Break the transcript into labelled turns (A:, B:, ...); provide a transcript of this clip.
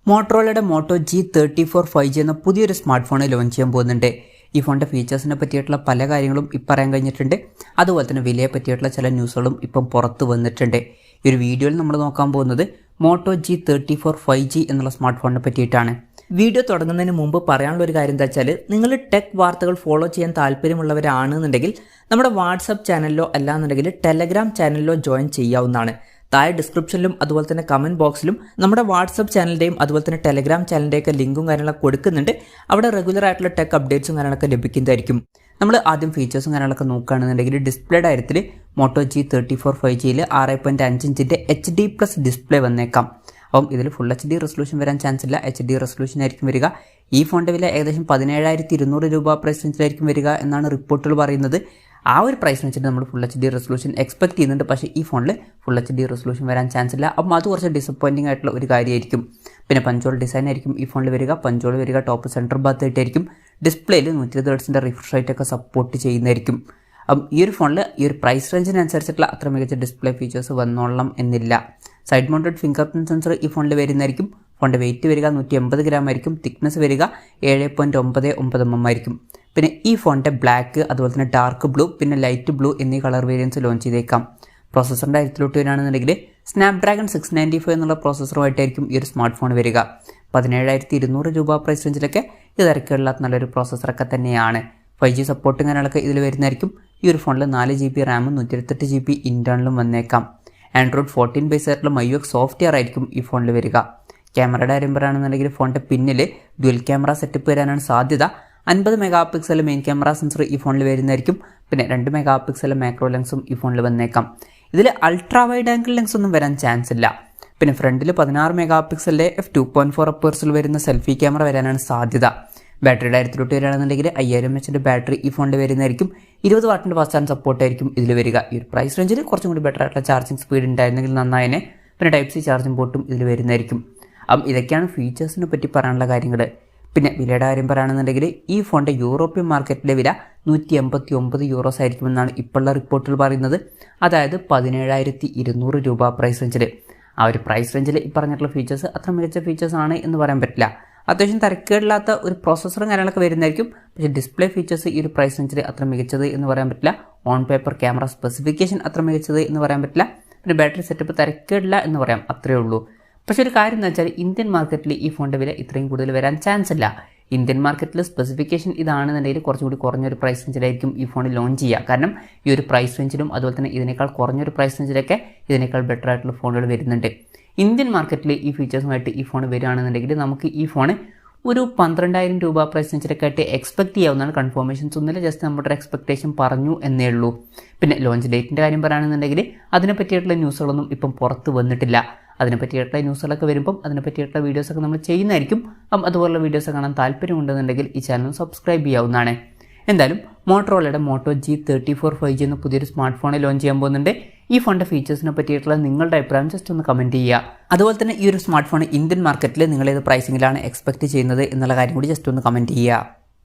A: മോട്ടറോളയുടെ motto G34 5G എന്ന പുതിയൊരു smart phone launch ചെയ്യാൻ പോകുന്നുണ്ട്. ഈ ഫോണിൻ്റെ ഫീച്ചേഴ്സിനെ പറ്റിയിട്ടുള്ള പല കാര്യങ്ങളും ഇപ്പം പറയാൻ കഴിഞ്ഞിട്ടുണ്ട്. അതുപോലെ തന്നെ വിലയെ പറ്റിയിട്ടുള്ള ചില ന്യൂസുകളും ഇപ്പം പുറത്ത് വന്നിട്ടുണ്ട്. ഈ ഒരു വീഡിയോയിൽ നമ്മൾ നോക്കാൻ പോകുന്നത് മോട്ടോ G34 5G എന്നുള്ള സ്മാർട്ട് ഫോണിനെ പറ്റിയിട്ടാണ്. വീഡിയോ തുടങ്ങുന്നതിന് മുമ്പ് പറയാനുള്ള ഒരു കാര്യം എന്താ വെച്ചാൽ, നിങ്ങൾ ടെക് വാർത്തകൾ ഫോളോ ചെയ്യാൻ താല്പര്യമുള്ളവരാണെന്നുണ്ടെങ്കിൽ നമ്മുടെ വാട്സപ്പ് ചാനലിലോ അല്ലാന്നുണ്ടെങ്കിൽ ടെലഗ്രാം ചാനലിലോ ജോയിൻ ചെയ്യാവുന്നതാണ്. താഴെ ഡിസ്ക്രിപ്ഷനിലും അതുപോലെ തന്നെ കമൻറ്റ് ബോക്സിലും നമ്മുടെ വാട്സപ്പ് ചാനലിൻ്റെയും അതുപോലെ തന്നെ ടെലഗ്രാം ചാനലിൻ്റെയൊക്കെ ലിങ്കും കാര്യങ്ങളൊക്കെ കൊടുക്കുന്നുണ്ട്. അവിടെ റെഗുലർ ആയിട്ടുള്ള ടെക് അപ്ഡേറ്റ്സും കാര്യങ്ങളൊക്കെ ലഭിക്കുന്നതായിരിക്കും. നമ്മൾ ആദ്യം ഫീച്ചേഴ്സും കാര്യങ്ങളൊക്കെ നോക്കുകയാണെന്നുണ്ടെങ്കിൽ ഡിസ്പ്ലേയുടെ കാര്യത്തിൽ മോട്ടോ G34 5Gയിൽ 6.5 ഇഞ്ചിൻ്റെ HD+ ഡിസ്പ്ലേ വന്നേക്കാം. അപ്പം ഇതിൽ ഫുൾ HD റെസൊല്യൂഷൻ വരാൻ ചാൻസ് ഇല്ല, HD റെസൊല്യൂഷൻ ആയിരിക്കും വരിക. ഈ ഫോണിൻ്റെ വില ഏകദേശം 17,200 രൂപ പ്രൈസ് റേഞ്ചിലായിരിക്കും വരിക എന്നാണ് റിപ്പോർട്ടുകൾ പറയുന്നത്. ആ ഒരു പ്രൈസ് വെച്ചിട്ട് നമ്മൾ ഫുൾ HD റെസൊല്യൂഷൻ എക്സ്പെക്ട് ചെയ്യുന്നുണ്ട്. പക്ഷേ ഈ ഫോണിൽ ഫുൾ HD റെസൊല്യൂഷൻ വരാൻ ചാൻസ് ഇല്ല. അപ്പം അത് കുറച്ച് ഡിസപ്പോയിൻറ്റിംഗ് ആയിട്ടുള്ള ഒരു കാര്യമായിരിക്കും. പിന്നെ പഞ്ചോൾ ഡിസൈൻ ആയിരിക്കും ഈ ഫോണിൽ വരിക. പഞ്ചോൾ വരിക ടോപ്പ് സെൻറ്റർ ഭാഗത്ത് ആയിട്ടായിരിക്കും. ഡിസ്പ്ലേയിൽ 120 Hz റിഫ്രഷ് റേറ്റ് ഒക്കെ സപ്പോർട്ട് ചെയ്യുന്നതായിരിക്കും. അപ്പം ഈ ഒരു ഫോണിൽ ഈ ഒരു പ്രൈസ് റേഞ്ചിനനുസരിച്ചിട്ടുള്ള അത്ര മികച്ച ഡിസ്പ്ലേ ഫീച്ചേഴ്സ് വന്നോളണം എന്നില്ല. Side mounted finger print sensor ഈ ഫോണിൽ വരുന്നതായിരിക്കും. ഫോണിൻ്റെ വെയിറ്റ് വരിക 180 ഗ്രാം ആയിരിക്കും. തിക്നെസ് വരിക 7.99 mm ആയിരിക്കും. പിന്നെ ഈ ഫോണിൻ്റെ ബ്ലാക്ക് അതുപോലെ തന്നെ ഡാർക്ക് ബ്ലൂ പിന്നെ ലൈറ്റ് ബ്ലൂ എന്നീ കളർ വേരിയൻസ് ലോഞ്ച് ചെയ്തേക്കാം. പ്രോസസ്സറിൻ്റെ കാര്യത്തിലോട്ട് വരികയാണെന്നുണ്ടെങ്കിൽ സ്നാപ്ഡ്രാഗൺ 695 എന്നുള്ള പ്രോസസ്സറുമായിട്ടായിരിക്കും ഈ ഒരു സ്മാർട്ട് ഫോൺ വരിക. 17,200 രൂപ പ്രൈസ് റേഞ്ചിലൊക്കെ ഇത് ഇറക്കിയുള്ള നല്ലൊരു പ്രോസസ്സറൊക്കെ തന്നെയാണ്. 5G സപ്പോർട്ടും കാര്യങ്ങളൊക്കെ ഇതിൽ വരുന്നതായിരിക്കും. ഈ ഒരു ഫോണിൽ 4 GB റാമും 128 GB ഇൻറ്റേർണലും വന്നേക്കാം. ആൻഡ്രോയിഡ് 14 ബേസ് ആയിട്ടുള്ള MIUX സോഫ്റ്റ്വെയർ ആയിരിക്കും ഈ ഫോണിൽ വരിക. ക്യാമറയുടെ കാര്യം പറയുകയാണെന്നുണ്ടെങ്കിൽ ഫോണിൻ്റെ പിന്നിൽ ഡ്യുവൽ ക്യാമറ സെറ്റപ്പ് വരാനാണ് സാധ്യത. 50 MP മെയിൻ ക്യാമറ സെൻസർ ഈ ഫോണിൽ വരുന്നതായിരിക്കും. പിന്നെ 2 MP മാക്രോ ലെൻസും ഈ ഫോണിൽ വന്നേക്കാം. ഇതിൽ അൾട്രാ വൈഡ് ആംഗിൾ ലെൻസ് ഒന്നും വരാൻ ചാൻസ് ഇല്ല. പിന്നെ ഫ്രണ്ടിൽ 16 MP f2.4 അപ്പേഴ്സിൽ വരുന്ന സെൽഫി ക്യാമറ വരാനാണ് സാധ്യത. ബാറ്ററിയുടെ കാര്യത്തിലോട്ട് വരികയാണെന്നുണ്ടെങ്കിൽ 5000 mAh ബാറ്ററി ഈ ഫോണിൽ വരുന്നതായിരിക്കും. 20 വാട്ടിൻ്റെ ഫാസ്റ്റ് ചാർജ് സപ്പോർട്ടായിരിക്കും ഇതിൽ വരിക. ഈ ഒരു പ്രൈസ് റേഞ്ചിൽ കുറച്ചും കൂടി ബെറ്റർ ആയിട്ടുള്ള ചാർജിങ് സ്പീഡ് ഉണ്ടായിരുന്നെങ്കിൽ നന്നായനെ. പിന്നെ Type-C ചാർജിങ് പോർട്ടും ഇതിൽ വരുന്നതായിരിക്കും. അപ്പം ഇതൊക്കെയാണ് ഫീച്ചേഴ്സിനെ പറ്റി പറയാനുള്ള കാര്യങ്ങൾ. പിന്നെ വിലയുടെ കാര്യം പറയുകയാണെന്നുണ്ടെങ്കിൽ ഈ ഫോണിൻ്റെ യൂറോപ്യൻ മാർക്കറ്റിലെ വില 189 യൂറോസ് ആയിരിക്കുമെന്നാണ് ഇപ്പോഴുള്ള റിപ്പോർട്ടുകൾ പറയുന്നത്. അതായത് 17,200 രൂപ പ്രൈസ് റേഞ്ചിൽ. ആ ഒരു പ്രൈസ് റേഞ്ചിൽ ഈ പറഞ്ഞിട്ടുള്ള ഫീച്ചേഴ്സ് അത്ര മികച്ച ഫീച്ചേഴ്സ് ആണ് എന്ന് പറയാൻ പറ്റില്ല. അത്യാവശ്യം തരക്കേടില്ലാത്ത ഒരു പ്രോസസ്സറും കാര്യങ്ങളൊക്കെ വരുന്നതായിരിക്കും. പക്ഷേ ഡിസ്പ്ലേ ഫീച്ചേഴ്സ് ഈ ഒരു പ്രൈസ് റേഞ്ചിൽ അത്ര മികച്ചത് എന്ന് പറയാൻ പറ്റില്ല. ഓൺ പേപ്പർ ക്യാമറ സ്പെസിഫിക്കേഷൻ അത്ര മികച്ചത് എന്ന് പറയാൻ പറ്റില്ല. പിന്നെ ബാറ്ററി സെറ്റപ്പ് തരക്കേടില്ല എന്ന് പറയാം, അത്രയേ ഉള്ളൂ. പക്ഷേ ഒരു കാര്യം എന്ന് വെച്ചാൽ ഇന്ത്യൻ മാർക്കറ്റിൽ ഈ ഫോണിൻ്റെ വില ഇത്രയും കൂടുതൽ വരാൻ ചാൻസ് ഇല്ല. ഇന്ത്യൻ മാർക്കറ്റിൽ സ്പെസിഫിക്കേഷൻ ഇതാണെന്നുണ്ടെങ്കിൽ കുറച്ചുകൂടി കുറഞ്ഞൊരു പ്രൈസ് റേഞ്ചിലായിരിക്കും ഈ ഫോൺ ലോഞ്ച് ചെയ്യുക. കാരണം ഈ ഒരു പ്രൈസ് റേഞ്ചിലും അതുപോലെ തന്നെ ഇതിനേക്കാൾ കുറഞ്ഞൊരു പ്രൈസ് റേഞ്ചിലൊക്കെ ഇതിനേക്കാൾ ബെറ്റർ ആയിട്ടുള്ള ഫോണുകൾ വരുന്നുണ്ട്. ഇന്ത്യൻ മാർക്കറ്റിൽ ഈ ഫീച്ചേഴ്സുമായിട്ട് ഈ ഫോൺ വരികയാണെന്നുണ്ടെങ്കിൽ നമുക്ക് ഈ ഫോൺ ഒരു 12,000 രൂപ പ്രൈസ് റേഞ്ചിലൊക്കെ ആയിട്ട് എക്സ്പെക്ട് ചെയ്യാവുന്നതാണ്. കൺഫർമേഷൻസ് ഒന്നുമില്ല, ജസ്റ്റ് നമ്മുടെ ഒരു എക്സ്പെക്ടേഷൻ പറഞ്ഞു എന്നേ ഉള്ളൂ. പിന്നെ ലോഞ്ച് ഡേറ്റിൻ്റെ കാര്യം പറയുകയാണെന്നുണ്ടെങ്കിൽ അതിനെ പറ്റിയിട്ടുള്ള ന്യൂസുകളൊന്നും ഇപ്പം പുറത്ത് വന്നിട്ടില്ല. അതിനെ പറ്റിയിട്ടുള്ള ന്യൂസുകളൊക്കെ വരുമ്പം അതിനെ പറ്റിയിട്ടുള്ള വീഡിയോസൊക്കെ നമ്മൾ ചെയ്യുന്നതായിരിക്കും. അതുപോലുള്ള വീഡിയോസ് കാണാൻ താല്പര്യമുണ്ടെന്നുണ്ടെങ്കിൽ ഈ ചാനൽ സബ്സ്ക്രൈബ് ചെയ്യാവുന്നതാണ്. എന്തായാലും മോട്ടറോളയുടെ മോട്ടോ G34 5G എന്ന പുതിയൊരു സ്മാർട്ട് ഫോൺ ലോഞ്ച് ചെയ്യാൻ പോകുന്നുണ്ട്. ഈ ഫോണിൻ്റെ ഫീച്ചേഴ്സിനെ പറ്റിയിട്ടുള്ള നിങ്ങളുടെ അഭിപ്രായം ജസ്റ്റ് ഒന്ന് കമൻറ്റ് ചെയ്യുക. അതുപോലെ തന്നെ ഈ ഒരു സ്മാർട്ട് ഫോൺ ഇന്ത്യൻ മാർക്കറ്റിൽ നിങ്ങൾ ഏത് പ്രൈസിങ്ങിലാണ് എക്സ്പെക്ട് ചെയ്യുന്നത് എന്നുള്ള കാര്യം കൂടി ജസ്റ്റ് ഒന്ന് കമൻറ്റ് ചെയ്യുക.